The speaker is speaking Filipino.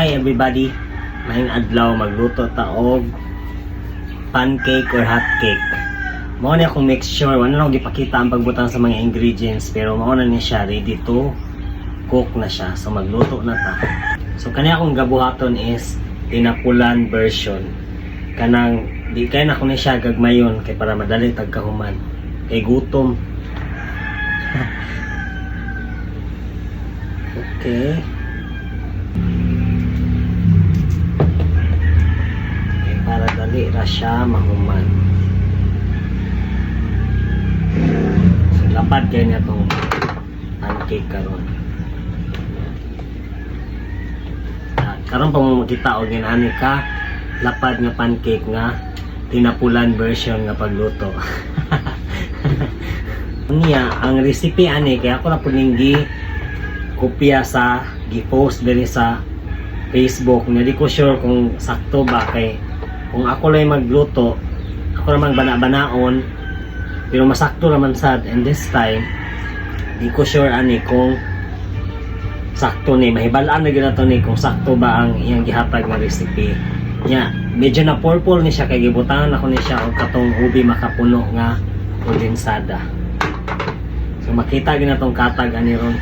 Hi everybody, mahing adlaw magluto ta og pancake or hot cake. Mao na akong make sure wala na akong gipakita ang pagbutang sa mga ingredients, pero mao na ni siya ready to cook na siya. So magluto na ta. So kani akong gabuhaton is tinapulan version. Kanang di kay na ko ni siya gagmayon kay para madali tagkahuman. Kay gutom. Okay. Para dali ra siya mahuman. So, lapad kayo niya itong pancake karon. Karon pa mo makita o ginani ka lapad nga pancake nga tinapulan version nga pagluto. Niya ang recipe ani kaya ako na po ninggi kopya sa gi-post diri sa Facebook. Hindi ko sure kung sakto ba kay kung ako lang magluto, ako namang bana-banaon, pero masakto naman sad. And this time, di ko sure ani kung sakto ni. Mahibalaan na gina to ni kung sakto ba ang iyang gihatag nga recipe. Nya, medyo na purple ni siya kay gibutangan ako ni siya og katong ubi makapuno nga kondensada. So makita gina tong katag ani ron.